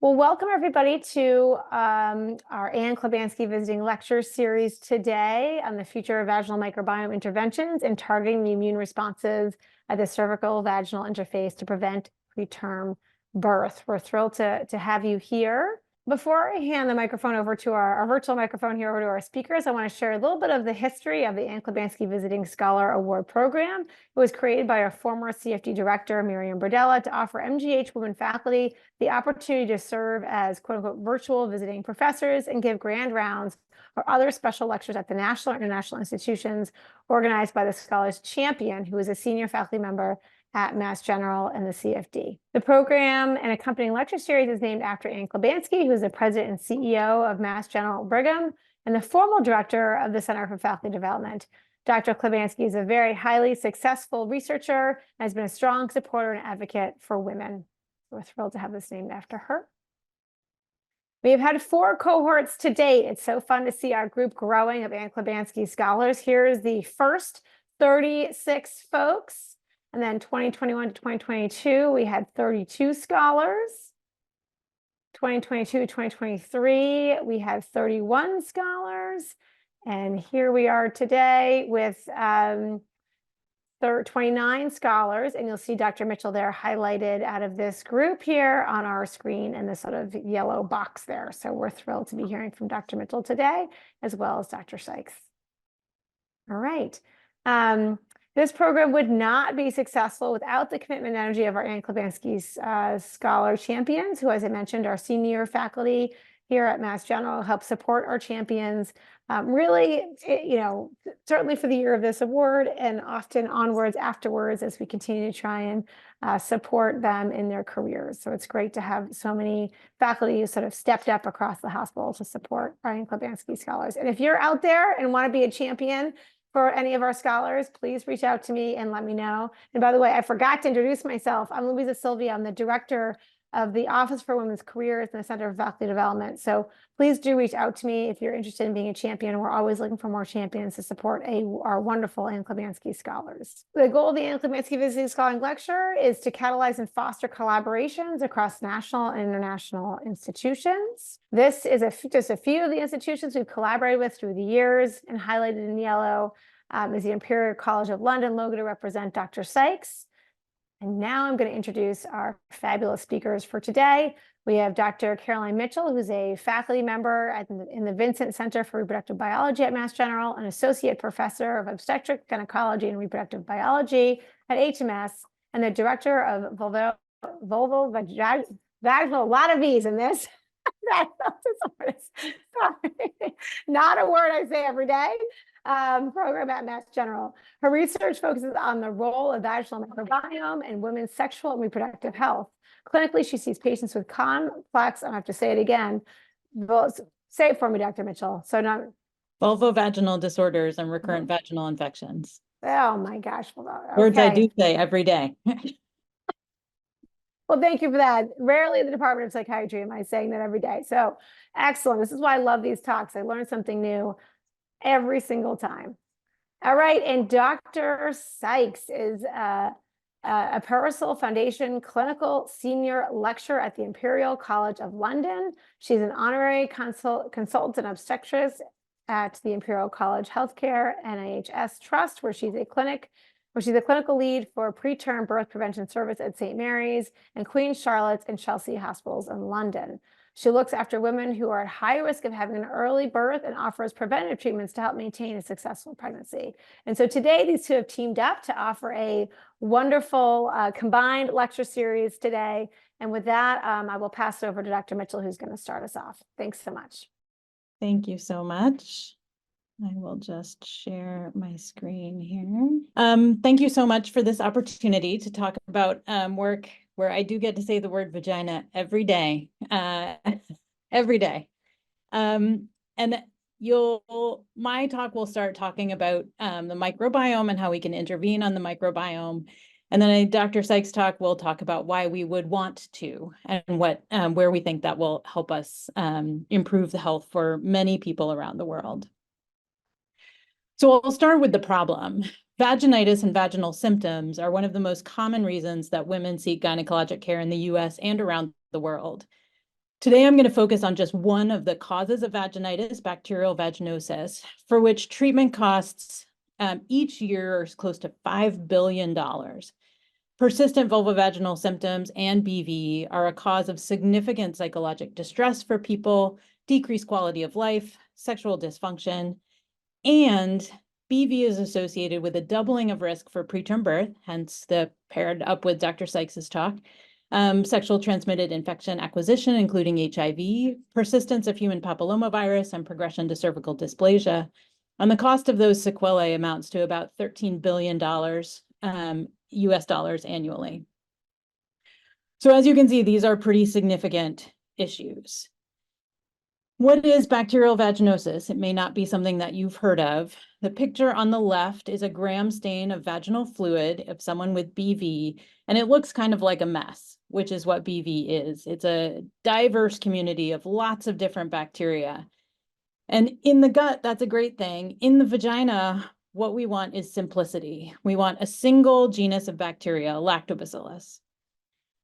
Well, welcome everybody to our Anne Klibanski Visiting Lecture Series today on the future of vaginal microbiome interventions and targeting the immune responses at the cervical-vaginal interface to prevent preterm birth. We're thrilled to have you here. Before I hand the microphone over to our virtual microphone here over to our speakers, I want to share a little bit of the history of the Anne Klibanski Visiting Scholar Award Program. It was created by our former CFD director, Miriam Burdella, to offer MGH women faculty the opportunity to serve as quote-unquote virtual visiting professors and give grand rounds or other special lectures at the national or international institutions organized by the Scholars Champion, who is a senior faculty member at Mass General and the CFD. The program and accompanying lecture series is named after Anne Klibanski, who is the president and CEO of Mass General Brigham and the formal director of the Center for Faculty Development. Dr. Klibanski is a very highly successful researcher and has been a strong supporter and advocate for women. We're thrilled to have this named after her. We have had 4 cohorts to date. It's so fun to see our group growing of Anne Klibanski Scholars. Here's the first 36 folks. And then 2021 to 2022, we had 32 scholars. 2022 to 2023, we had 31 scholars. And here we are today with 29 scholars. And you'll see Dr. Mitchell there highlighted out of this group here on our screen in the sort of yellow box there. So we're thrilled to be hearing from Dr. Mitchell today, as well as Dr. Sykes. All right. This program would not be successful without the commitment and energy of our Anne Klibanski Scholar Champions, who, as I mentioned, are senior faculty here at Mass General, help support our champions, really, certainly for the year of this award and often onwards afterwards as we continue to try and support them in their careers. So it's great to have so many faculty who sort of stepped up across the hospital to support our Anne Klibanski Scholars. And if you're out there and want to be a champion for any of our scholars, please reach out to me and let me know. And by the way, I forgot to introduce myself. I'm Louisa Sylvia. I'm the director of the Office for Women's Careers and the Center for Faculty Development. So please do reach out to me if you're interested in being a champion. We're always looking for more champions to support our wonderful Anne Klibanski Scholars. The goal of the Anne Klibanski Visiting Scholar Lecture is to catalyze and foster collaborations across national and international institutions. This is just a few of the institutions we've collaborated with through the years, and highlighted in yellow is the Imperial College of London logo to represent Dr. Sykes. And now I'm going to introduce our fabulous speakers for today. We have Dr. Caroline Mitchell, who's a faculty member in the Vincent Center for Reproductive Biology at Mass General, an associate professor of Obstetrics, Gynecology, and Reproductive Biology at HMS, and the director of vulvovaginal, a lot of V's in this. Not a word I say every day. Program at Mass General. Her research focuses on the role of vaginal microbiome and women's sexual and reproductive health. Clinically, she sees patients with complex, I have to say it again, say it for me, Dr. Mitchell. So not vulvovaginal disorders and recurrent vaginal infections. Oh my gosh. Okay. Words I do say every day. Well, thank you for that. Rarely in the Department of Psychiatry am I saying that every day. So excellent. This is why I love these talks. I learn something new every single time. All right. And Dr. Sykes is a Parasol Foundation clinical senior lecturer at the Imperial College of London. She's an honorary consultant in obstetrics at the Imperial College Healthcare NIHS Trust, where she's a clinical lead for preterm birth prevention service at St. Mary's and Queen Charlotte's and Chelsea hospitals in London. She looks after women who are at high risk of having an early birth and offers preventative treatments to help maintain a successful pregnancy. And so today, these two have teamed up to offer a wonderful combined lecture series today. And with that, I will pass it over to Dr. Mitchell, who's going to start us off. Thanks so much. Thank you so much. I will just share my screen here. Thank you so much for this opportunity to talk about work where I do get to say the word vagina every day, every day. And my talk will start talking about the microbiome and how we can intervene on the microbiome. And then Dr. Sykes' talk will talk about why we would want to and where we think that will help us improve the health for many people around the world. So I'll start with the problem. Vaginitis and vaginal symptoms are one of the most common reasons that women seek gynecologic care in the US and around the world. Today, I'm going to focus on just one of the causes of vaginitis, bacterial vaginosis, for which treatment costs each year are close to $5 billion. Persistent vulvovaginal symptoms and BV are a cause of significant psychological distress for people, decreased quality of life, sexual dysfunction, and BV is associated with a doubling of risk for preterm birth, hence the paired up with Dr. Sykes's talk, sexual transmitted infection acquisition, including HIV, persistence of human papillomavirus, and progression to cervical dysplasia. And the cost of those sequelae amounts to about $13 billion US dollars annually. So as you can see, these are pretty significant issues. What is bacterial vaginosis? It may not be something that you've heard of. The picture on the left is a gram stain of vaginal fluid of someone with BV, and it looks kind of like a mess, which is what BV is. It's a diverse community of lots of different bacteria. And in the gut, that's a great thing. In the vagina, what we want is simplicity. We want a single genus of bacteria, Lactobacillus.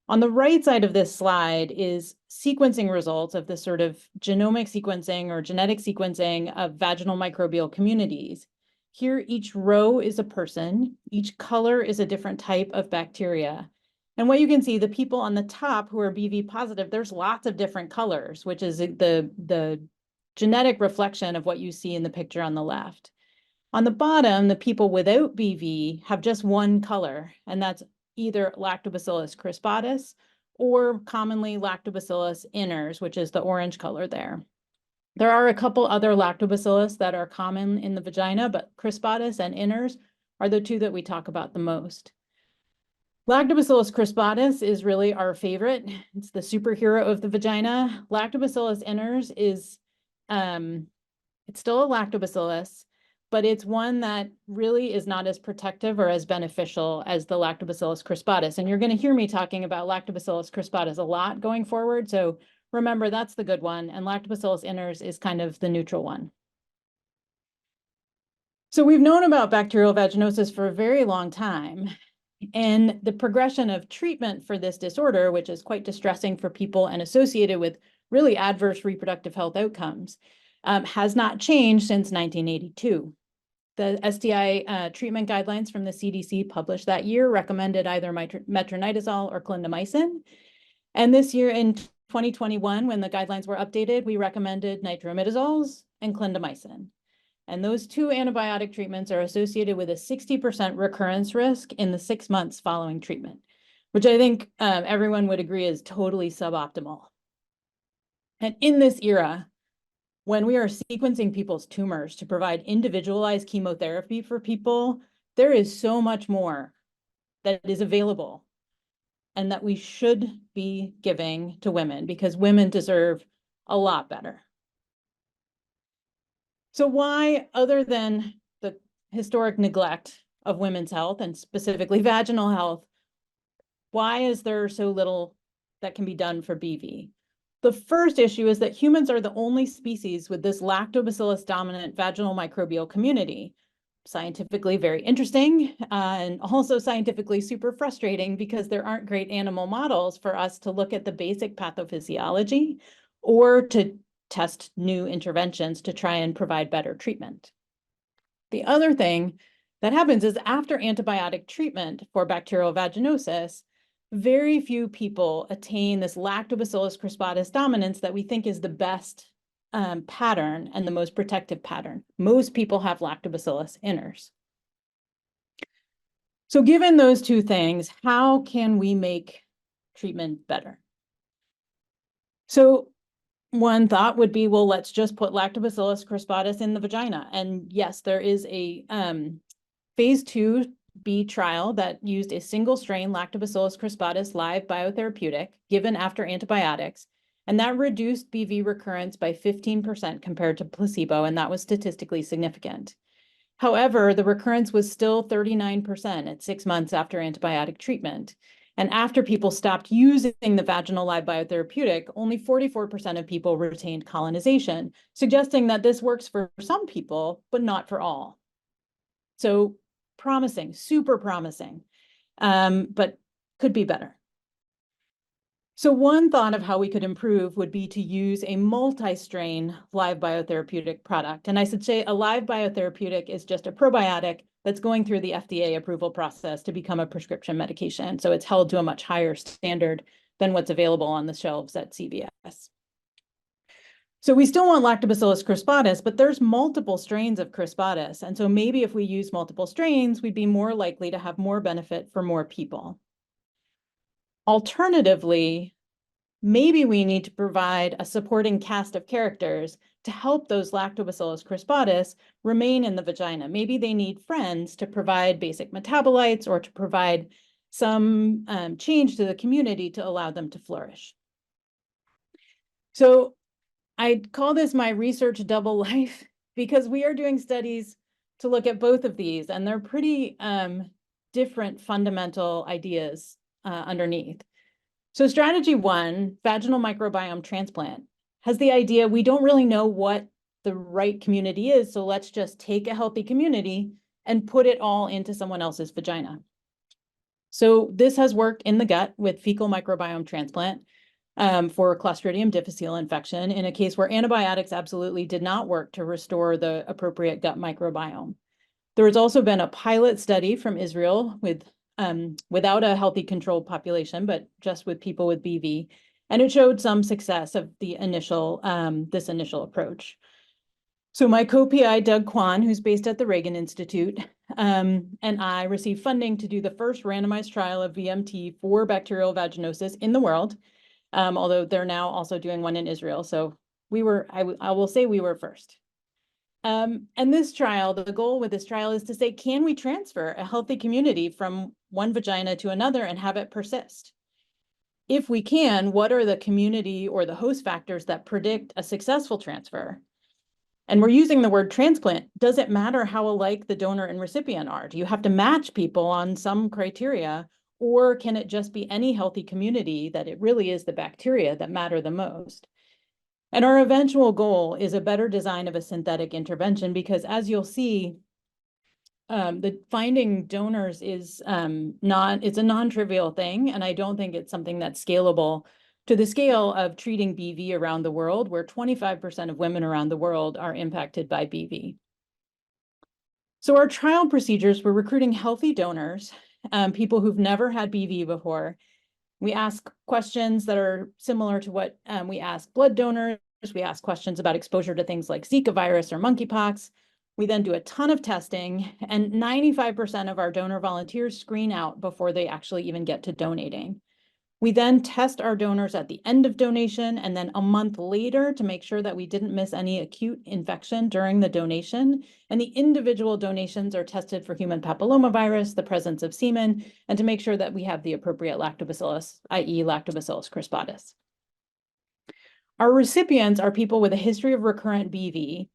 On the right side of this slide is sequencing results of the sort of genomic sequencing or genetic sequencing of vaginal microbial communities. Here, each row is a person, each color is a different type of bacteria. And what you can see, the people on the top who are BV positive, there's lots of different colors, which is the genetic reflection of what you see in the picture on the left. On the bottom, the people without BV have just one color, and that's either Lactobacillus crispatus or commonly Lactobacillus inners, which is the orange color there. There are a couple other Lactobacillus that are common in the vagina, but crispatus and inners are the two that we talk about the most. Lactobacillus crispatus is really our favorite. It's the superhero of the vagina. Lactobacillus inners is, it's still a lactobacillus, but it's one that really is not as protective or as beneficial as the Lactobacillus crispatus. And you're going to hear me talking about Lactobacillus crispatus a lot going forward. So remember, that's the good one. And Lactobacillus inners is kind of the neutral one. So we've known about bacterial vaginosis for a very long time. And the progression of treatment for this disorder, which is quite distressing for people and associated with really adverse reproductive health outcomes, has not changed since 1982. The STI treatment guidelines from the CDC published that year recommended either metronidazole or clindamycin. And this year in 2021, when the guidelines were updated, we recommended nitroimidazoles and clindamycin. And those two antibiotic treatments are associated with a 60% recurrence risk in the 6 months following treatment, which I think everyone would agree is totally suboptimal. And in this era, when we are sequencing people's tumors to provide individualized chemotherapy for people, there is so much more that is available and that we should be giving to women because women deserve a lot better. So why, other than the historic neglect of women's health and specifically vaginal health, why is there so little that can be done for BV? The first issue is that humans are the only species with this lactobacillus dominant vaginal microbial community. Scientifically very interesting and also scientifically super frustrating because there aren't great animal models for us to look at the basic pathophysiology or to test new interventions to try and provide better treatment. The other thing that happens is after antibiotic treatment for bacterial vaginosis, very few people attain this Lactobacillus crispatus dominance that we think is the best pattern and the most protective pattern. Most people have Lactobacillus inners. So given those two things, how can we make treatment better? So one thought would be, well, let's just put Lactobacillus crispatus in the vagina. And yes, there is a phase 2b trial that used a single strain Lactobacillus crispatus live biotherapeutic given after antibiotics. And that reduced BV recurrence by 15% compared to placebo, and that was statistically significant. However, the recurrence was still 39% at 6 months after antibiotic treatment. And after people stopped using the vaginal live biotherapeutic, only 44% of people retained colonization, suggesting that this works for some people, but not for all. So promising, super promising, but could be better. So one thought of how we could improve would be to use a multi-strain live biotherapeutic product. And I should say a live biotherapeutic is just a probiotic that's going through the FDA approval process to become a prescription medication. So it's held to a much higher standard than what's available on the shelves at CVS. So we still want Lactobacillus crispatus, but there's multiple strains of crispatus. And so maybe if we use multiple strains, we'd be more likely to have more benefit for more people. Alternatively, maybe we need to provide a supporting cast of characters to help those Lactobacillus crispatus remain in the vagina. Maybe they need friends to provide basic metabolites or to provide some change to the community to allow them to flourish. So I call this my research double life because we are doing studies to look at both of these, and they're pretty different fundamental ideas underneath. So strategy one, vaginal microbiome transplant, has the idea we don't really know what the right community is, so let's just take a healthy community and put it all into someone else's vagina. So this has worked in the gut with fecal microbiome transplant for Clostridium difficile infection in a case where antibiotics absolutely did not work to restore the appropriate gut microbiome. There has also been a pilot study from Israel without a healthy controlled population, but just with people with BV. And it showed some success of the this initial approach. So my co-PI, Doug Kwan, who's based at the Reagan Institute, and I received funding to do the first randomized trial of VMT for bacterial vaginosis in the world, although they're now also doing one in Israel. So I will say we were first. And this trial, the goal with this trial is to say, can we transfer a healthy community from one vagina to another and have it persist? If we can, what are the community or the host factors that predict a successful transfer? And we're using the word transplant. Does it matter how alike the donor and recipient are? Do you have to match people on some criteria, or can it just be any healthy community that it really is the bacteria that matter the most? And our eventual goal is a better design of a synthetic intervention, because as you'll see, the finding donors is it's a non-trivial thing, and I don't think it's something that's scalable to the scale of treating BV around the world, where 25% of women around the world are impacted by BV. So our trial procedures, we're recruiting healthy donors, people who've never had BV before. We ask questions that are similar to what we ask blood donors. We ask questions about exposure to things like Zika virus or monkeypox. We then do a ton of testing, and 95% of our donor volunteers screen out before they actually even get to donating. We then test our donors at the end of donation and then a month later to make sure that we didn't miss any acute infection during the donation. And the individual donations are tested for human papillomavirus, the presence of semen, and to make sure that we have the appropriate lactobacillus, i.e. Lactobacillus crispatus. Our recipients are people with a history of recurrent BV.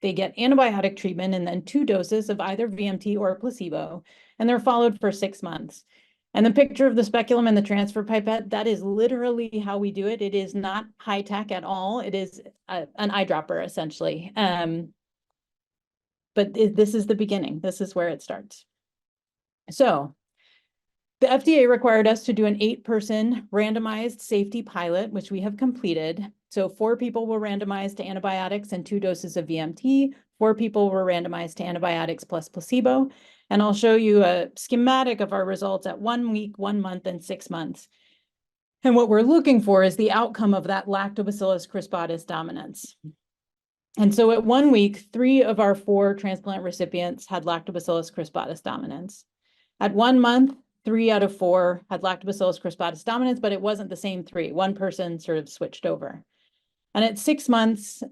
They get antibiotic treatment and then 2 doses of either VMT or placebo, and they're followed for 6 months. And the picture of the speculum and the transfer pipette, that is literally how we do it. It is not high tech at all. It is an eyedropper, essentially. But this is the beginning. This is where it starts. So the FDA required us to do an 8-person randomized safety pilot, which we have completed. So 4 people were randomized to antibiotics and 2 doses of VMT. 4 people were randomized to antibiotics plus placebo. And I'll show you a schematic of our results at 1 week, 1 month, and 6 months. And what we're looking for is the outcome of that Lactobacillus crispatus dominance. And so at 1 week, 3 of our 4 transplant recipients had Lactobacillus crispatus dominance. At 1 month, 3 out of 4 had Lactobacillus crispatus dominance, but it wasn't the same 3. One person sort of switched over. And at 6 months,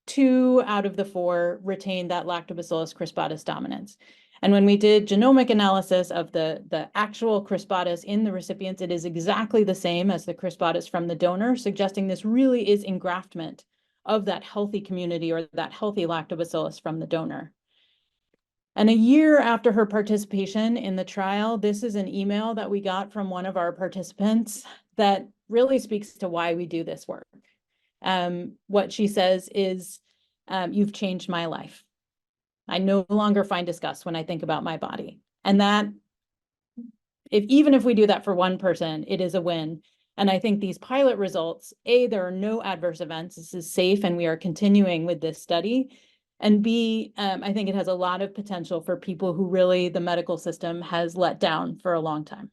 2 out of the 4 retained that Lactobacillus crispatus dominance. And when we did genomic analysis of the actual crispatus in the recipients, it is exactly the same as the crispatus from the donor, suggesting this really is engraftment of that healthy community or that healthy lactobacillus from the donor. And a year after her participation in the trial, this is an email that we got from one of our participants that really speaks to why we do this work. What she says is, you've changed my life. I no longer find disgust when I think about my body. And that, even if we do that for one person, it is a win. And I think these pilot results, A, there are no adverse events. This is safe, and we are continuing with this study. And B, I think it has a lot of potential for people who really the medical system has let down for a long time.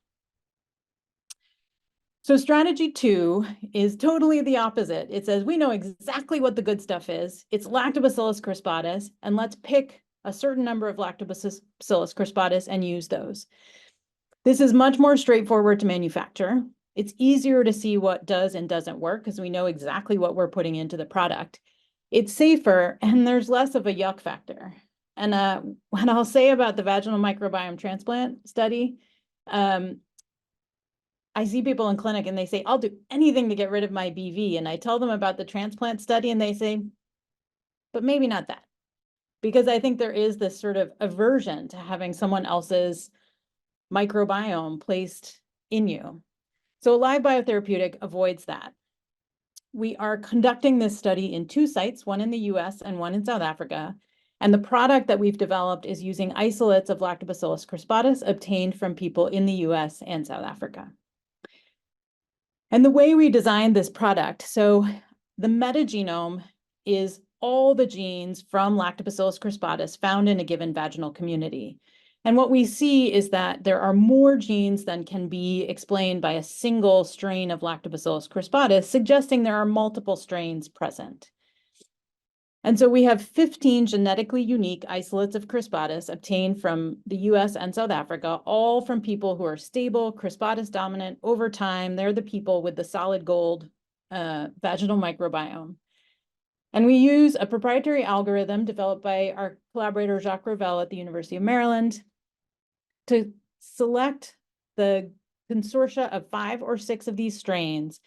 So strategy 2 is totally the opposite. It says we know exactly what the good stuff is. It's Lactobacillus crispatus, and let's pick a certain number of Lactobacillus crispatus and use those. This is much more straightforward to manufacture. It's easier to see what does and doesn't work because we know exactly what we're putting into the product. It's safer, and there's less of a yuck factor. And what I'll say about the vaginal microbiome transplant study, I see people in clinic and they say, I'll do anything to get rid of my BV. And I tell them about the transplant study and they say, but maybe not that. Because I think there is this sort of aversion to having someone else's microbiome placed in you. So a live biotherapeutic avoids that. We are conducting this study in 2 sites, one in the US and one in South Africa. And the product that we've developed is using isolates of Lactobacillus crispatus obtained from people in the US and South Africa. And the way we designed this product, so the metagenome is all the genes from Lactobacillus crispatus found in a given vaginal community. And what we see is that there are more genes than can be explained by a single strain of Lactobacillus crispatus, suggesting there are multiple strains present. And so we have 15 genetically unique isolates of crispatus obtained from the US and South Africa, all from people who are stable, crispatus dominant over time. They're the people with the solid gold vaginal microbiome. And we use a proprietary algorithm developed by our collaborator Jacques Ravel at the University of Maryland to select the consortia of 5 or 6 of these strains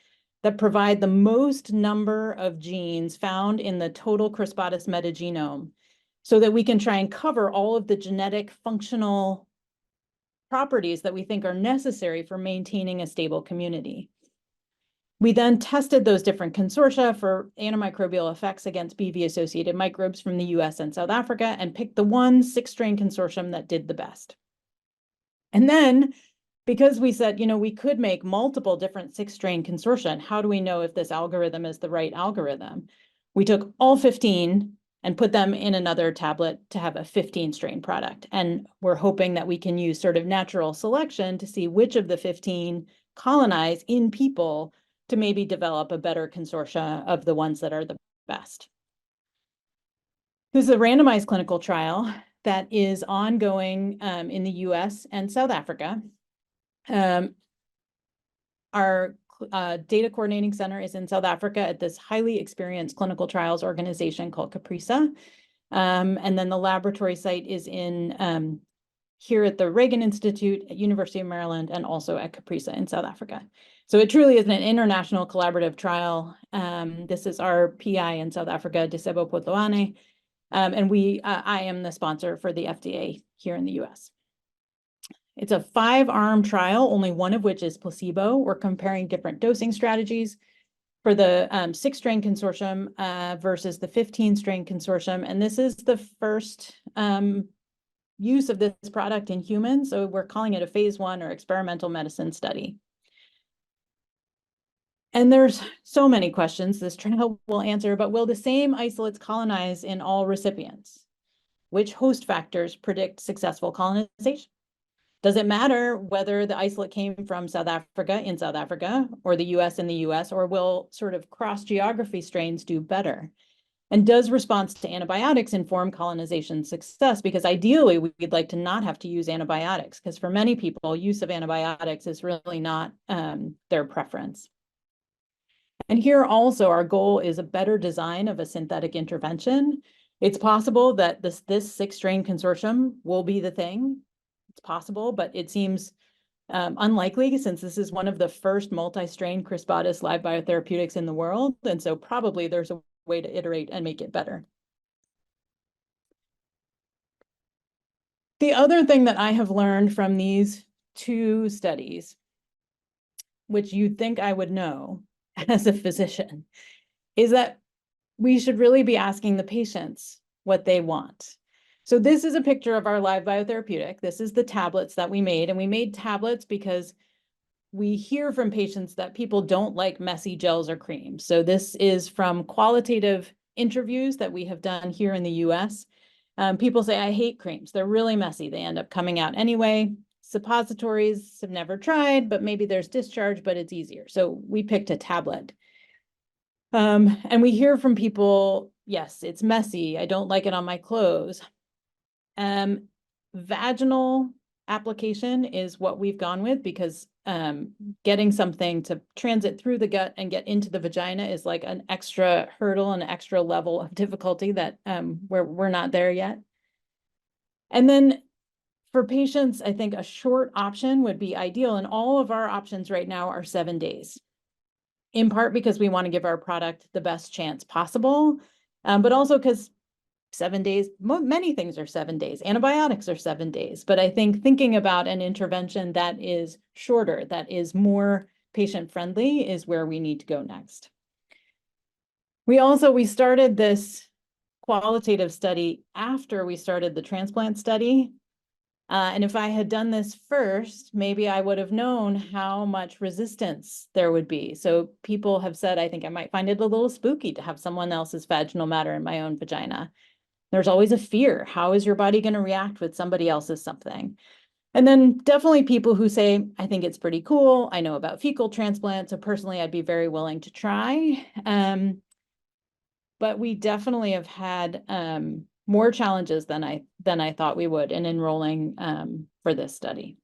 that provide the most number of genes found in the total crispatus metagenome so that we can try and cover all of the genetic functional properties that we think are necessary for maintaining a stable community. We then tested those different consortia for antimicrobial effects against BV-associated microbes from the US and South Africa and picked the one 6-strain consortium that did the best. And then, because we said, we could make multiple different 6-strain consortia, and how do we know if this algorithm is the right algorithm? We took all 15 and put them in another tablet to have a 15-strain product. And we're hoping that we can use sort of natural selection to see which of the 15 colonize in people to maybe develop a better consortia of the ones that are the best. This is a randomized clinical trial that is ongoing in the US and South Africa. Our data coordinating center is in South Africa at this highly experienced clinical trials organization called CAPRISA. And then the laboratory site is in here at the Reagan Institute at University of Maryland and also at CAPRISA in South Africa. So it truly is an international collaborative trial. This is our PI in South Africa, Disebo Potloane. And I am the sponsor for the FDA here in the US. It's a 5-arm trial, only one of which is placebo. We're comparing different dosing strategies for the 6-strain consortium versus the 15-strain consortium. And this is the first use of this product in humans. So we're calling it a phase 1 or experimental medicine study. And there's so many questions this trial will answer, but will the same isolates colonize in all recipients? Which host factors predict successful colonization? Does it matter whether the isolate came from South Africa in South Africa or the US in the US, or will sort of cross-geography strains do better? And does response to antibiotics inform colonization success? Because ideally, we'd like to not have to use antibiotics, because for many people, use of antibiotics is really not their preference. And here also, our goal is a better design of a synthetic intervention. It's possible that this 6-strain consortium will be the thing. It's possible, but it seems unlikely since this is one of the first multi-strain crispatus live biotherapeutics in the world. And so probably there's a way to iterate and make it better. The other thing that I have learned from these 2 studies, which you'd think I would know as a physician, is that we should really be asking the patients what they want. So this is a picture of our live biotherapeutic. This is the tablets that we made, and we made tablets because we hear from patients that people don't like messy gels or creams. So this is from qualitative interviews that we have done here in the US. People say, I hate creams. They're really messy. They end up coming out anyway. Suppositories have never tried, but maybe there's discharge, but it's easier. So we picked a tablet. And we hear from people, yes, it's messy. I don't like it on my clothes. Vaginal application is what we've gone with because getting something to transit through the gut and get into the vagina is like an extra hurdle, an extra level of difficulty that we're not there yet. And then for patients, I think a short option would be ideal. And all of our options right now are 7 days, in part because we want to give our product the best chance possible, but also because 7 days, many things are 7 days. Antibiotics are 7 days. But I think thinking about an intervention that is shorter, that is more patient-friendly is where we need to go next. We started this qualitative study after we started the transplant study. And if I had done this first, maybe I would have known how much resistance there would be. So people have said, I think I might find it a little spooky to have someone else's vaginal matter in my own vagina. There's always a fear. How is your body going to react with somebody else's something? And then definitely people who say, I think it's pretty cool. I know about fecal transplants. So personally, I'd be very willing to try. But we definitely have had more challenges than I thought we would in enrolling for this study.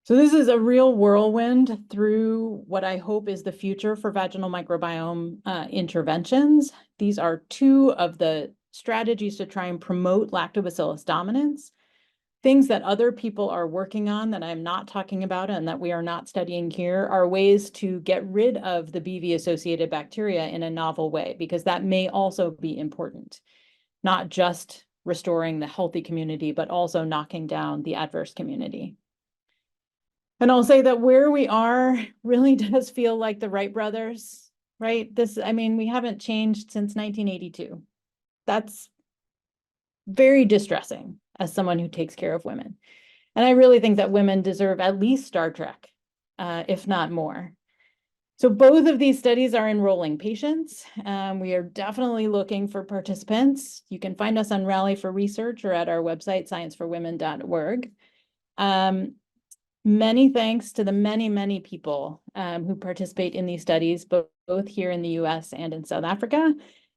So this is a real whirlwind through what I hope is the future for vaginal microbiome interventions. These are 2 of the strategies to try and promote lactobacillus dominance. Things that other people are working on that I'm not talking about and that we are not studying here are ways to get rid of the BV-associated bacteria in a novel way, because that may also be important, not just restoring the healthy community, but also knocking down the adverse community. And I'll say that where we are really does feel like the Wright brothers, right? We haven't changed since 1982. That's very distressing as someone who takes care of women. And I really think that women deserve at least Star Trek, if not more. So both of these studies are enrolling patients. We are definitely looking for participants. You can find us on Rally for Research or at our website, scienceforwomen.org. Many thanks to the many people who participate in these studies, both here in the US and in South Africa.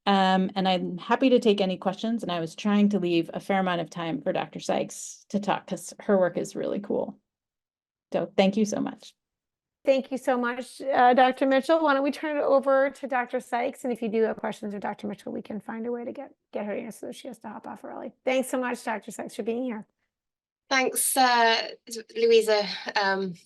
And I'm happy to take any questions. And I was trying to leave a fair amount of time for Dr. Sykes to talk because her work is really cool. So thank you so much. Thank you so much, Dr. Mitchell. Why don't we turn it over to Dr. Sykes? And if you do have questions of Dr. Mitchell, we can find a way to get her answer so she has to hop off early. Thanks so much, Dr. Sykes, for being here. Thanks, Louisa,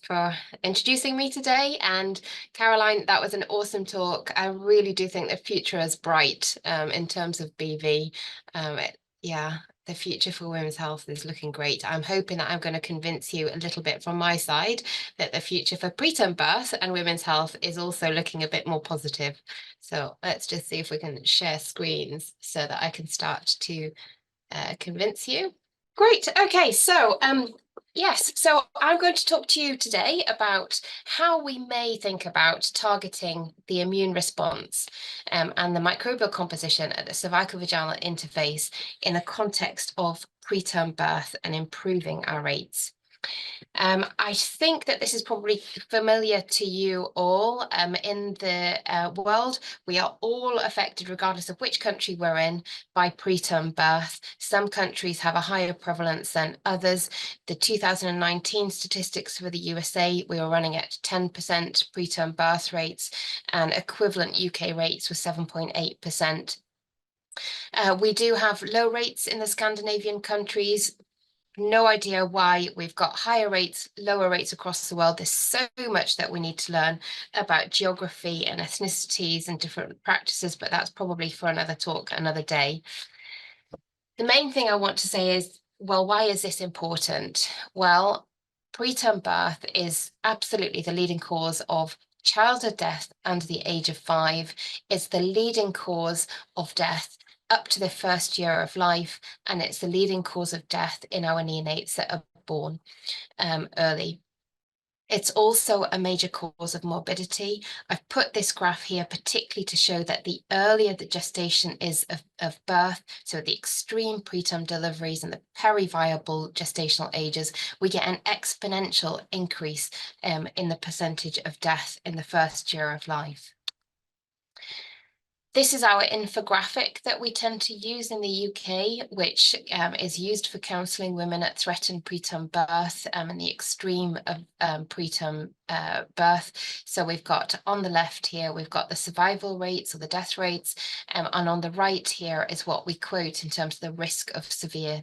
for introducing me today. And Caroline, that was an awesome talk. I really do think the future is bright in terms of BV. The future for women's health is looking great. I'm hoping that I'm going to convince you a little bit from my side that the future for preterm birth and women's health is also looking a bit more positive. So let's just see if we can share screens so that I can start to convince you. Great. Okay, so yes, so I'm going to talk to you today about how we may think about targeting the immune response and the microbial composition at the cervicovaginal interface in the context of preterm birth and improving our rates. I think that this is probably familiar to you all. In the world, we are all affected, regardless of which country we're in, by preterm birth. Some countries have a higher prevalence than others. The 2019 statistics for the USA, we were running at 10% preterm birth rates, and equivalent UK rates were 7.8%. We do have low rates in the Scandinavian countries. No idea why we've got higher rates, lower rates across the world. There's so much that we need to learn about geography and ethnicities and different practices, but that's probably for another talk, another day. The main thing I want to say is, well, why is this important? Well, preterm birth is absolutely the leading cause of childhood death under the age of 5. It's the leading cause of death up to the first year of life, and it's the leading cause of death in our neonates that are born early. It's also a major cause of morbidity. I've put this graph here particularly to show that the earlier the gestation is of birth, so the extreme preterm deliveries and the periviable gestational ages, we get an exponential increase in the percentage of death in the first year of life. This is our infographic that we tend to use in the UK, which is used for counselling women at threatened preterm birth and the extreme of preterm birth. So we've got on the left here, we've got the survival rates or the death rates, and on the right here is what we quote in terms of the risk of severe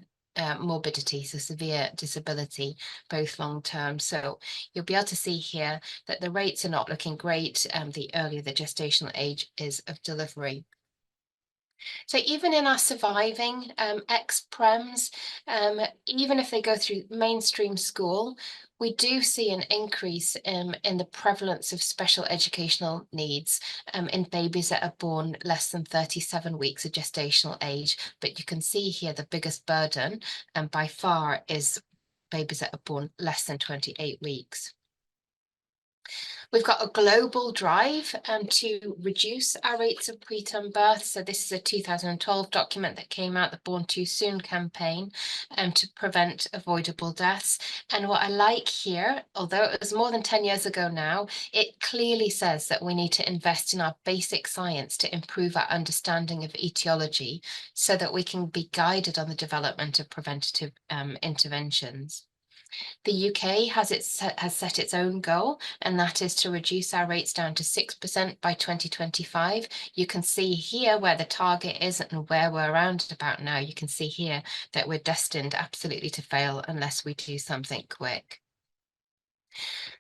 morbidity, so severe disability, both long term. So you'll be able to see here that the rates are not looking great the earlier the gestational age is of delivery. So even in our surviving ex-prems, even if they go through mainstream school, we do see an increase in the prevalence of special educational needs in babies that are born less than 37 weeks of gestational age. But you can see here the biggest burden, and by far, is babies that are born less than 28 weeks. We've got a global drive to reduce our rates of preterm birth. So this is a 2012 document that came out, the Born Too Soon campaign, to prevent avoidable deaths. And what I like here, although it was more than 10 years ago now, it clearly says that we need to invest in our basic science to improve our understanding of etiology so that we can be guided on the development of preventative interventions. The UK has set its own goal, and that is to reduce our rates down to 6% by 2025. You can see here where the target is and where we're around about now. You can see here that we're destined absolutely to fail unless we do something quick.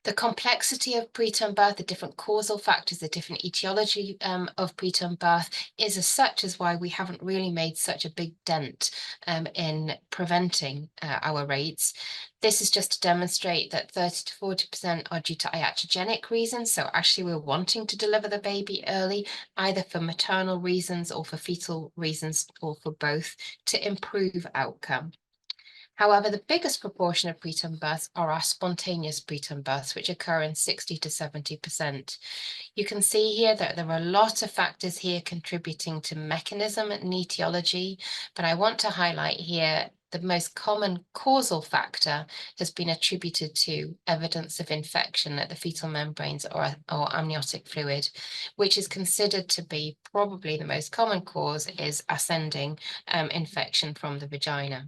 The complexity of preterm birth, the different causal factors, the different etiology of preterm birth is as such as why we haven't really made such a big dent in preventing our rates. This is just to demonstrate that 30 to 40% are due to iatrogenic reasons. So actually we're wanting to deliver the baby early, either for maternal reasons or for fetal reasons or for both, to improve outcome. However, the biggest proportion of preterm births are our spontaneous preterm births, which occur in 60 to 70%. You can see here that there are a lot of factors here contributing to mechanism and etiology, but I want to highlight here the most common causal factor has been attributed to evidence of infection at the fetal membranes or amniotic fluid, which is considered to be probably the most common cause is ascending infection from the vagina.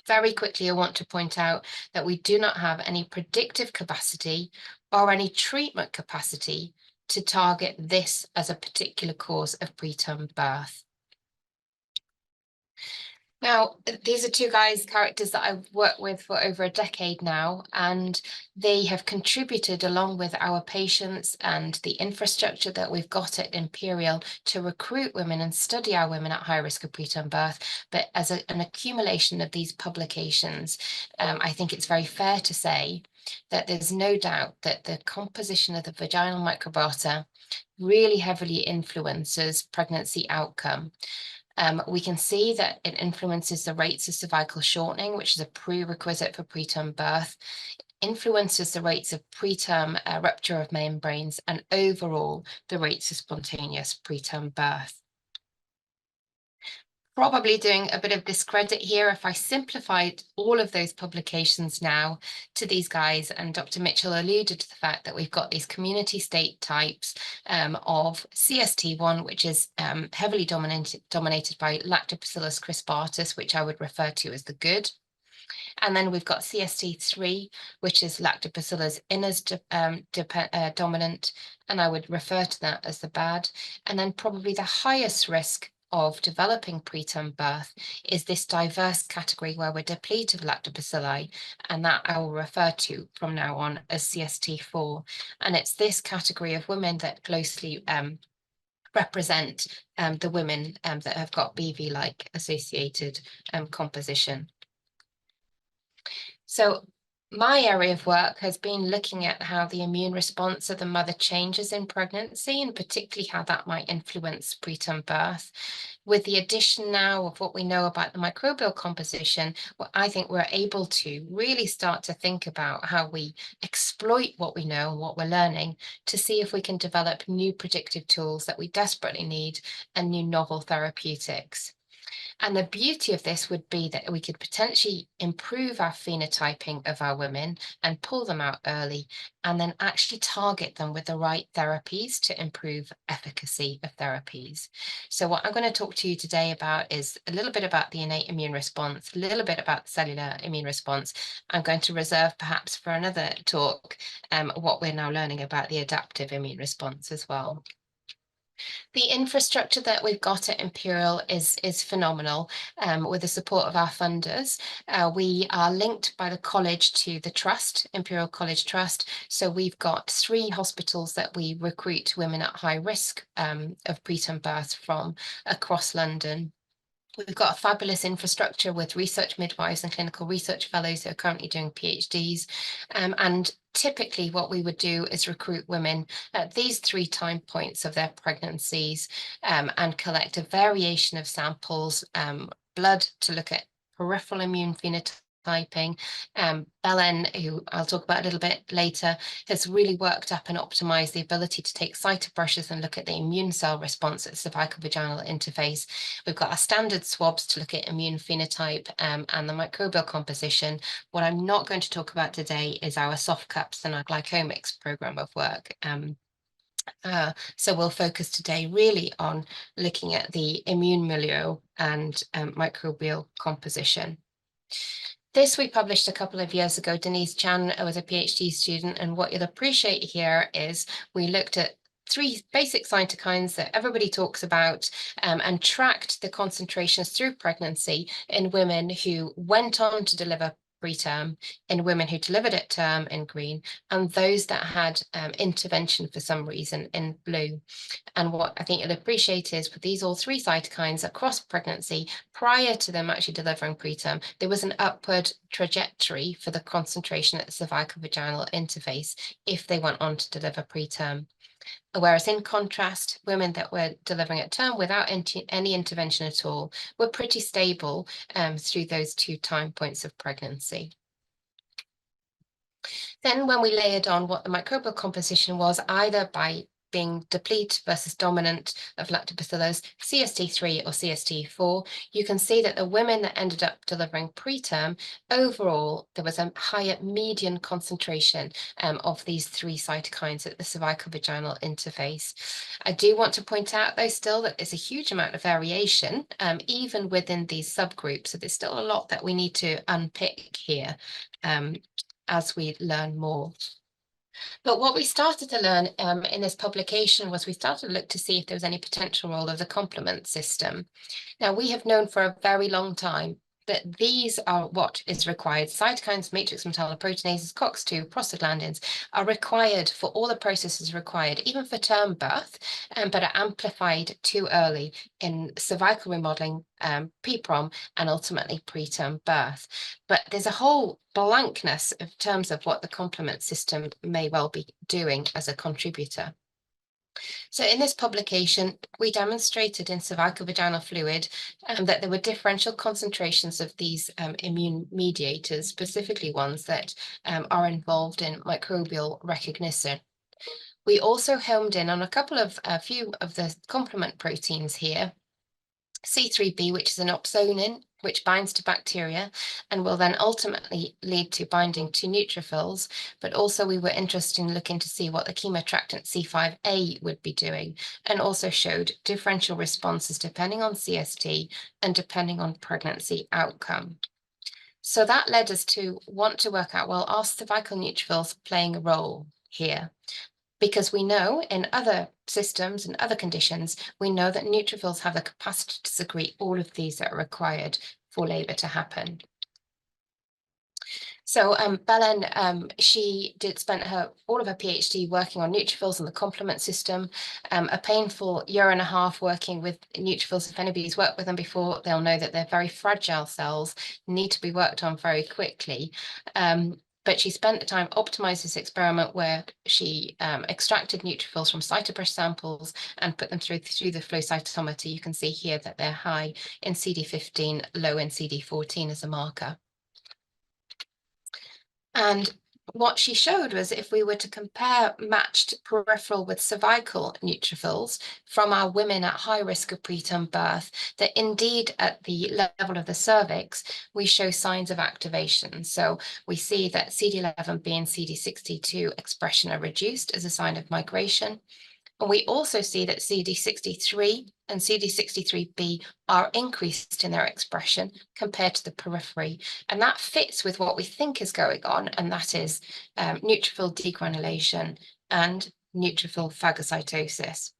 Very quickly, I want to point out that we do not have any predictive capacity or any treatment capacity to target this as a particular cause of preterm birth. Now, these are two characters that I've worked with for over a decade now, and they have contributed along with our patients and the infrastructure that we've got at Imperial to recruit women and study our women at high risk of preterm birth. But as an accumulation of these publications, I think it's very fair to say that there's no doubt that the composition of the vaginal microbiota really heavily influences pregnancy outcome. We can see that it influences the rates of cervical shortening, which is a prerequisite for preterm birth, influences the rates of preterm rupture of membranes, and overall the rates of spontaneous preterm birth. Probably doing a bit of discredit here if I simplified all of those publications now to these guys, and Dr. Mitchell alluded to the fact that we've got these community state types of CST1, which is heavily dominated by Lactobacillus crispatus, which I would refer to as the good. And then we've got CST3, which is Lactobacillus iners dominant, and I would refer to that as the bad. And then probably the highest risk of developing preterm birth is this diverse category where we're depleted of lactobacilli, and that I will refer to from now on as CST4. And it's this category of women that closely represent the women that have got BV-like associated composition. So My area of work has been looking at how the immune response of the mother changes in pregnancy, and particularly how that might influence preterm birth. With the addition now of what we know about the microbial composition, well, I think we're able to really start to think about how we exploit what we know and what we're learning to see if we can develop new predictive tools that we desperately need and new novel therapeutics. And the beauty of this would be that we could potentially improve our phenotyping of our women and pull them out early, and then actually target them with the right therapies to improve efficacy of therapies. So what I'm going to talk to you today about is a little bit about the innate immune response, a little bit about the cellular immune response. I'm going to reserve perhaps for another talk what we're now learning about the adaptive immune response as well. The infrastructure that we've got at Imperial is phenomenal with the support of our funders. We are linked by the college to the trust, Imperial College Trust. So we've got 3 hospitals that we recruit women at high risk of preterm birth from across London. We've got a fabulous infrastructure with research midwives and clinical research fellows who are currently doing PhDs. And typically what we would do is recruit women at these 3 time points of their pregnancies and collect a variation of samples, blood to look at peripheral immune phenotyping. Belen, who I'll talk about a little bit later, has really worked up and optimized the ability to take cytobrushes and look at the immune cell response at the cervicovaginal interface. We've got our standard swabs to look at immune phenotype and the microbial composition. What I'm not going to talk about today is our soft cups and our glycomics program of work. So we'll focus today really on looking at the immune milieu and microbial composition. This we published a couple of years ago. Denise Chan was a PhD student, and what you'll appreciate here is we looked at 3 basic cytokines that everybody talks about and tracked the concentrations through pregnancy in women who went on to deliver preterm, in women who delivered at term in green, and those that had intervention for some reason in blue. And what I think you'll appreciate is with these all 3 cytokines across pregnancy, prior to them actually delivering preterm, there was an upward trajectory for the concentration at the cervicovaginal interface if they went on to deliver preterm. Whereas in contrast, women that were delivering at term without any intervention at all were pretty stable through those 2 time points of pregnancy. Then when we layered on what the microbial composition was, either by being deplete versus dominant of lactobacillus, CST3 or CST4, you can see that the women that ended up delivering preterm, overall, there was a higher median concentration of these 3 cytokines at the cervicovaginal interface. I do want to point out, though, still that there's a huge amount of variation, even within these subgroups. So there's still a lot that we need to unpick here as we learn more. But what we started to learn in this publication was we started to look to see if there was any potential role of the complement system. Now, we have known for a very long time that these are what is required. Cytokines, matrix metalloproteinases, COX-2, prostaglandins are required for all the processes required, even for term birth, but are amplified too early in cervical remodeling, PPROM, and ultimately preterm birth. But there's a whole blankness in terms of what the complement system may well be doing as a contributor. So in this publication, we demonstrated in cervicovaginal fluid that there were differential concentrations of these immune mediators, specifically ones that are involved in microbial recognition. We also homed in on a few of the complement proteins here. C3b, which is an opsonin, which binds to bacteria and will then ultimately lead to binding to neutrophils. But also we were interested in looking to see what the chemoattractant C5a would be doing, and also showed differential responses depending on CST and depending on pregnancy outcome. So that led us to want to work out, well, are cervical neutrophils playing a role here? Because we know in other systems and other conditions, we know that neutrophils have the capacity to secrete all of these that are required for labor to happen. So Belen, she spent all of her PhD working on neutrophils and the complement system, a painful 1.5 years working with neutrophils. If anybody's worked with them before, they'll know that they're very fragile cells, need to be worked on very quickly. But she spent the time optimized this experiment where she extracted neutrophils from cytobreast samples and put them through the flow cytometer. You can see here that they're high in CD15, low in CD14 as a marker. And what she showed was if we were to compare matched peripheral with cervical neutrophils from our women at high risk of preterm birth, that indeed at the level of the cervix, we show signs of activation. So we see that CD11B and CD62 expression are reduced as a sign of migration. And we also see that CD63 and CD63B are increased in their expression compared to the periphery. And that fits with what we think is going on, and that is neutrophil degranulation and neutrophil phagocytosis.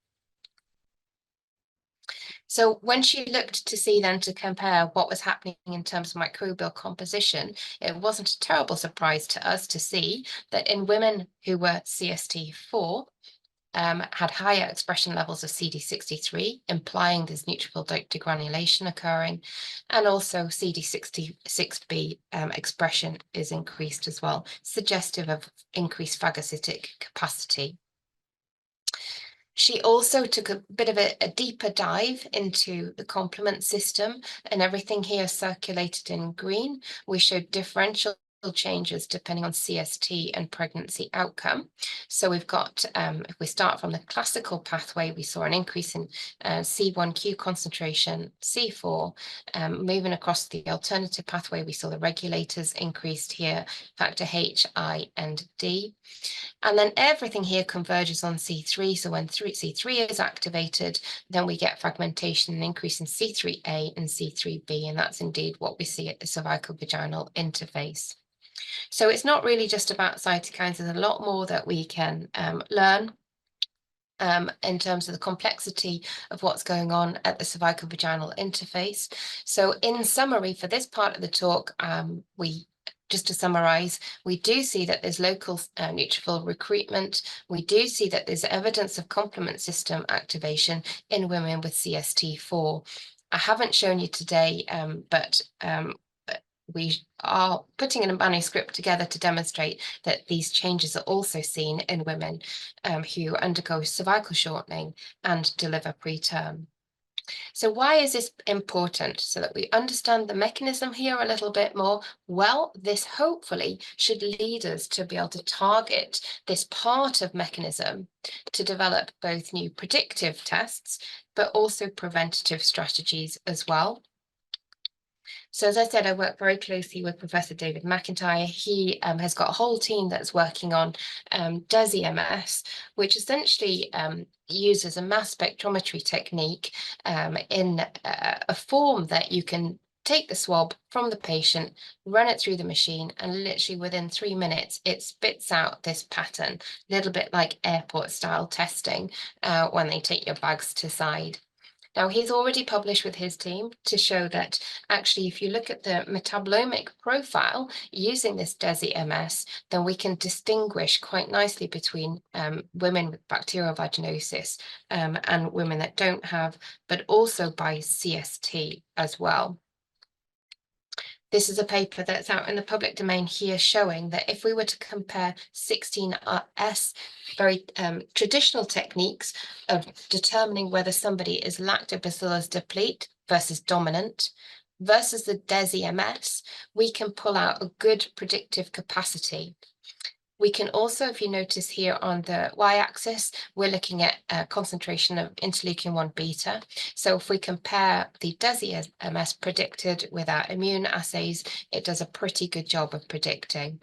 So when she looked to see then to compare what was happening in terms of microbial composition, it wasn't a terrible surprise to us to see that in women who were CST4, had higher expression levels of CD63, implying there's neutrophil degranulation occurring, and also CD66B expression is increased as well, suggestive of increased phagocytic capacity. She also took a bit of a deeper dive into the complement system, and everything here circulated in green. We showed differential changes depending on CST and pregnancy outcome. So we've got, if we start from the classical pathway, we saw an increase in C1q concentration, C4. Moving across the alternative pathway, we saw the regulators increased here, factor H, I, and D. And then everything here converges on C3. So when C3 is activated, then we get fragmentation and increase in C3A and C3B. And that's indeed what we see at the cervicovaginal interface. So it's not really just about cytokines. There's a lot more that we can learn in terms of the complexity of what's going on at the cervicovaginal interface. So in summary, for this part of the talk, just to summarize, we do see that there's local neutrophil recruitment. We do see that there's evidence of complement system activation in women with CST4. I haven't shown you today, but we are putting a manuscript together to demonstrate that these changes are also seen in women who undergo cervical shortening and deliver preterm. So why is this important? So that we understand the mechanism here a little bit more. Well, this hopefully should lead us to be able to target this part of mechanism to develop both new predictive tests, but also preventative strategies as well. So as I said, I work very closely with Professor David McIntyre. He has got a whole team that's working on DESI-MS, which essentially uses a mass spectrometry technique in a form that you can take the swab from the patient, run it through the machine, and literally within 3 minutes, it spits out this pattern, a little bit like airport style testing when they take your bags to side. Now, he's already published with his team to show that actually, if you look at the metabolomic profile using this DESI-MS, then we can distinguish quite nicely between women with bacterial vaginosis and women that don't have, but also by CST as well. This is a paper that's out in the public domain here showing that if we were to compare 16S, very traditional techniques of determining whether somebody is lactobacillus deplete versus dominant versus the DESI-MS, we can pull out a good predictive capacity. We can also, if you notice here on the y-axis, we're looking at concentration of interleukin-1 beta. So if we compare the DESI-MS predicted with our immune assays, it does a pretty good job of predicting.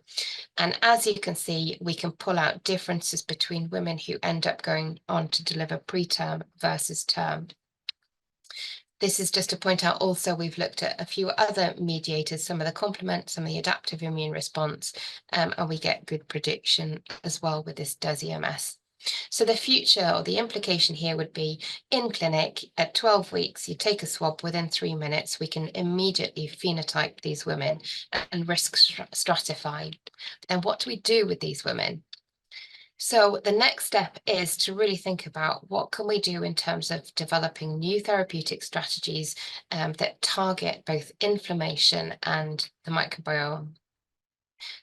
And as you can see, we can pull out differences between women who end up going on to deliver preterm versus term. This is just to point out also we've looked at a few other mediators, some of the complement, some of the adaptive immune response, and we get good prediction as well with this DESI-MS. So the future or the implication here would be in clinic at 12 weeks, you take a swab within 3 minutes, we can immediately phenotype these women and risk stratify. Then what do we do with these women? So the next step is to really think about what can we do in terms of developing new therapeutic strategies that target both inflammation and the microbiome.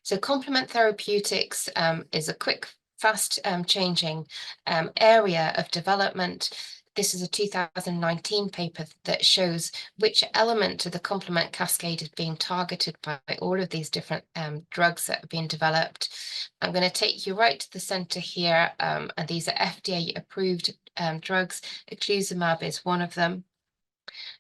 So complement therapeutics is a quick, fast changing area of development. This is a 2019 paper that shows which element of the complement cascade is being targeted by all of these different drugs that have been developed. I'm going to take you right to the center here, and these are FDA approved drugs. Eculizumab is one of them.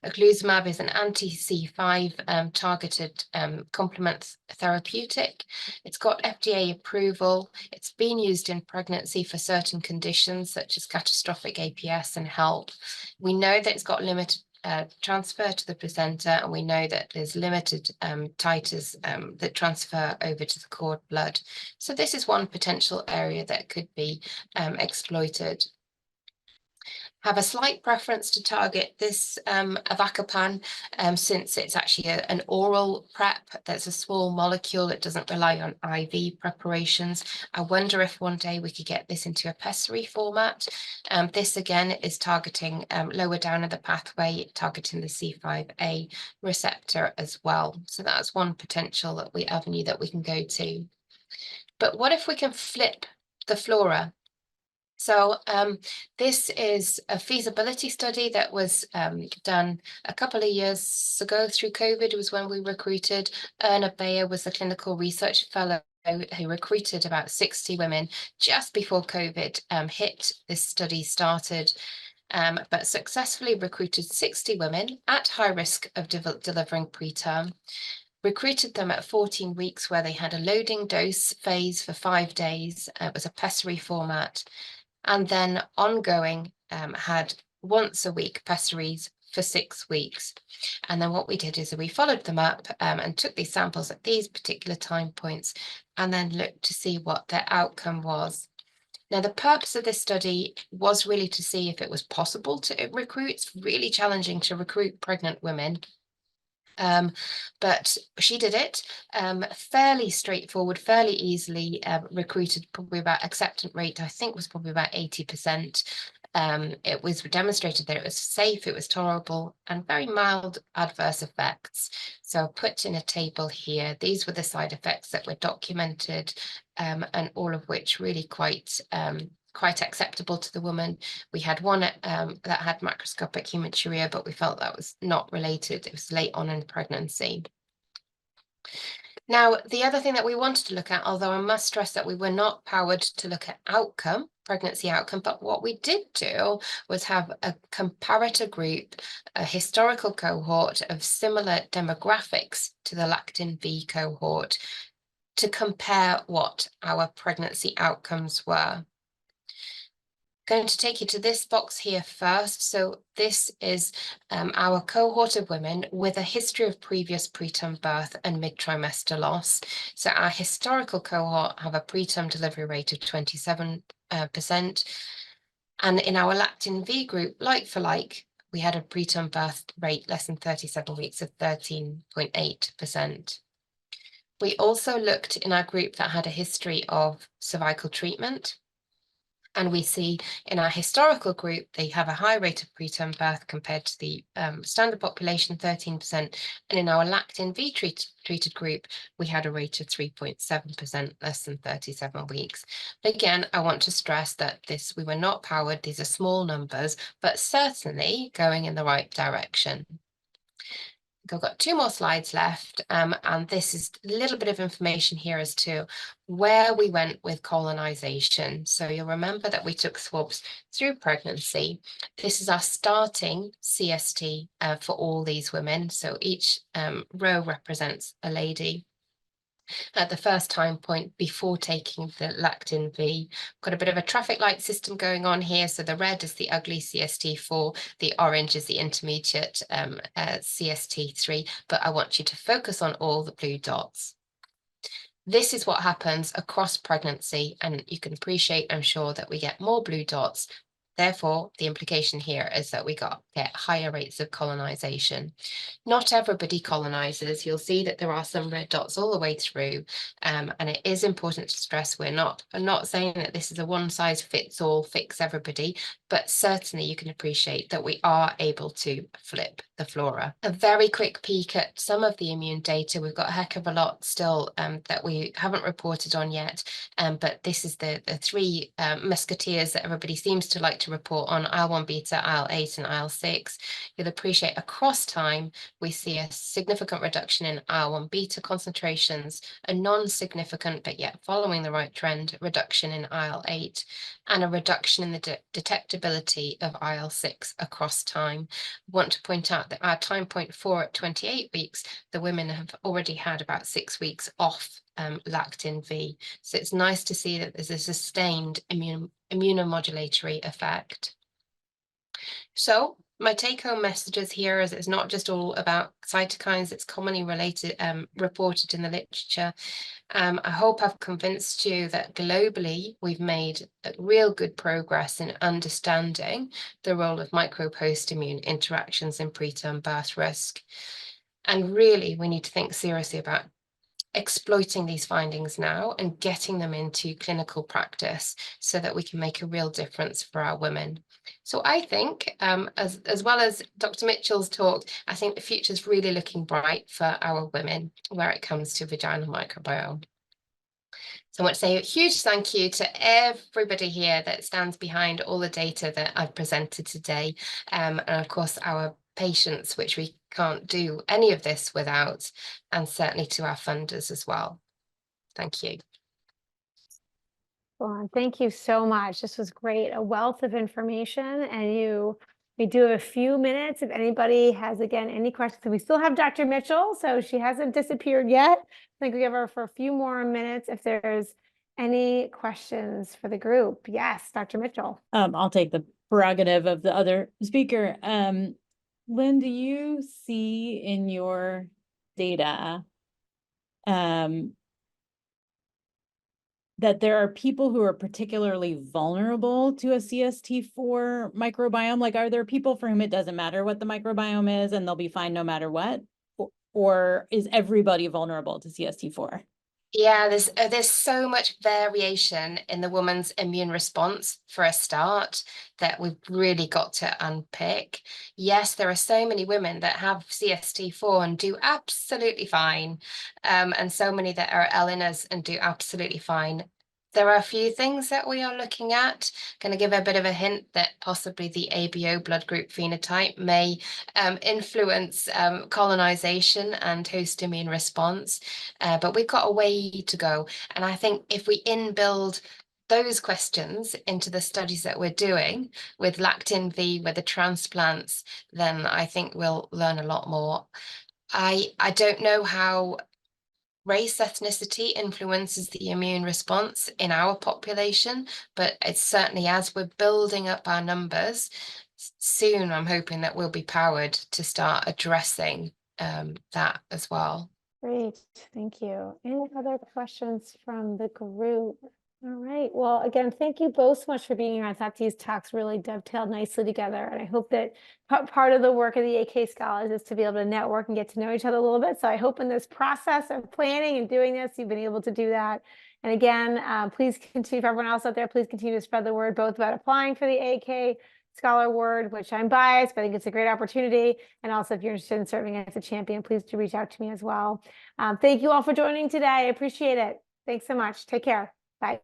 Eculizumab is an anti-C5 targeted complement therapeutic. It's got FDA approval. It's been used in pregnancy for certain conditions such as catastrophic APS and HELP. We know that it's got limited transfer to the placenta, and we know that there's limited titers that transfer over to the cord blood. So this is one potential area that could be exploited. Have a slight preference to target this avacopan since it's actually an oral prep. That's a small molecule. It doesn't rely on IV preparations. I wonder if one day we could get this into a pessary format. This again is targeting lower down in the pathway, targeting the C5a receptor as well. So that's one potential avenue that we can go to. But what if we can flip the flora? So this is a feasibility study that was done a couple of years ago through COVID. It was when we recruited. Erna Bayer was the clinical research fellow who recruited about 60 women just before COVID hit. This study started, but successfully recruited 60 women at high risk of delivering preterm. Recruited them at 14 weeks where they had a loading dose phase for 5 days. It was a pessary format. And then ongoing had once a week pessaries for 6 weeks. And then what we did is we followed them up and took these samples at these particular time points and then looked to see what their outcome was. Now, the purpose of this study was really to see if it was possible to recruit. It's really challenging to recruit pregnant women. But she did it fairly straightforward, fairly easily, recruited probably about acceptance rate, I think was probably about 80%. It was demonstrated that it was safe, it was tolerable, and very mild adverse effects. So put in a table here, these were the side effects that were documented, and all of which really quite acceptable to the woman. We had one that had macroscopic hematuria, but we felt that was not related. It was late on in pregnancy. Now, the other thing that we wanted to look at, although I must stress that we were not powered to look at outcome, pregnancy outcome, but what we did do was have a comparator group, a historical cohort of similar demographics to the Lactin V cohort to compare what our pregnancy outcomes were. Going to take you to this box here first. So this is our cohort of women with a history of previous preterm birth and mid-trimester loss. So our historical cohort have a preterm delivery rate of 27%. And in our Lactin V group, like for like, we had a preterm birth rate less than 37 weeks of 13.8%. We also looked in our group that had a history of cervical treatment. And we see in our historical group, they have a high rate of preterm birth compared to the standard population, 13%. And in our Lactin V treated group, we had a rate of 3.7%, less than 37 weeks. But again, I want to stress that we were not powered. These are small numbers, but certainly going in the right direction. I've got 2 more slides left, and this is a little bit of information here as to where we went with colonization. So you'll remember that we took swabs through pregnancy. This is our starting CST for all these women. So each row represents a lady. At the first time point before taking the Lactin V. Got a bit of a traffic light system going on here. So the red is the ugly CST4, the orange is the intermediate CST3, but I want you to focus on all the blue dots. This is what happens across pregnancy, and you can appreciate, I'm sure, that we get more blue dots Therefore, the implication here is that we get higher rates of colonization. Not everybody colonizes. You'll see that there are some red dots all the way through, and it is important to stress I'm not saying that this is a one size fits all, fix everybody, but certainly you can appreciate that we are able to flip the flora. A very quick peek at some of the immune data. We've got a heck of a lot still that we haven't reported on yet, but this is the three musketeers that everybody seems to like to report on: IL-1 beta, IL-8 and IL-6. You'll appreciate across time we see a significant reduction in IL-1 beta concentrations, a non-significant but yet following the right trend reduction in IL-8, and a reduction in the detectability of IL-6 across time. I want to point out that our time point 4 at 28 weeks, the women have already had about 6 weeks off Lactin V. So it's nice to see that there's a sustained immunomodulatory effect. So my take-home messages here is it's not just all about cytokines, it's commonly related, reported in the literature. I hope I've convinced you that globally we've made real good progress in understanding the role of micro-post-immune interactions in preterm birth risk. And really, we need to think seriously about exploiting these findings now and getting them into clinical practice so that we can make a real difference for our women. So I think, as well as Dr. Mitchell's talk, I think the future is really looking bright for our women where it comes to vaginal microbiome. So I want to say a huge thank you to everybody here that stands behind all the data that I've presented today, and of course our patients, which we can't do any of this without, and certainly to our funders as well. Thank you. Well, thank you so much. This was great, a wealth of information, and we do have a few minutes if anybody has, again, any questions. We still have Dr. Mitchell, so she hasn't disappeared yet. I think we have her for a few more minutes if there's any questions for the group. Yes, Dr. Mitchell. I'll take the prerogative of the other speaker. Lynne, do you see in your data that there are people who are particularly vulnerable to a CST4 microbiome? Like, are there people for whom it doesn't matter what the microbiome is and they'll be fine no matter what? Or is everybody vulnerable to CST4? Yeah, there's so much variation in the woman's immune response for a start that we've really got to unpick. Yes, there are so many women that have CST4 and do absolutely fine, and so many that are LNAs and do absolutely fine. There are a few things that we are looking at. Going to give a bit of a hint that possibly the ABO blood group phenotype may influence colonization and host immune response, but we've got a way to go. And I think if we inbuild those questions into the studies that we're doing with Lactin V, with the transplants, then I think we'll learn a lot more. I don't know how race ethnicity influences the immune response in our population, but it's certainly, as we're building up our numbers, soon I'm hoping that we'll be powered to start addressing that as well. Great, thank you. Any other questions from the group? All right, well, again, thank you both so much for being here. I thought these talks really dovetailed nicely together, and I hope that part of the work of the AK Scholars is to be able to network and get to know each other a little bit. So I hope in this process of planning and doing this, you've been able to do that. And again, please continue, for everyone else out there, please continue to spread the word, both about applying for the AK Scholar Award, which I'm biased, but I think it's a great opportunity. And also, if you're interested in serving as a champion, please do reach out to me as well. Thank you all for joining today. I appreciate it. Thanks so much. Take care. Bye.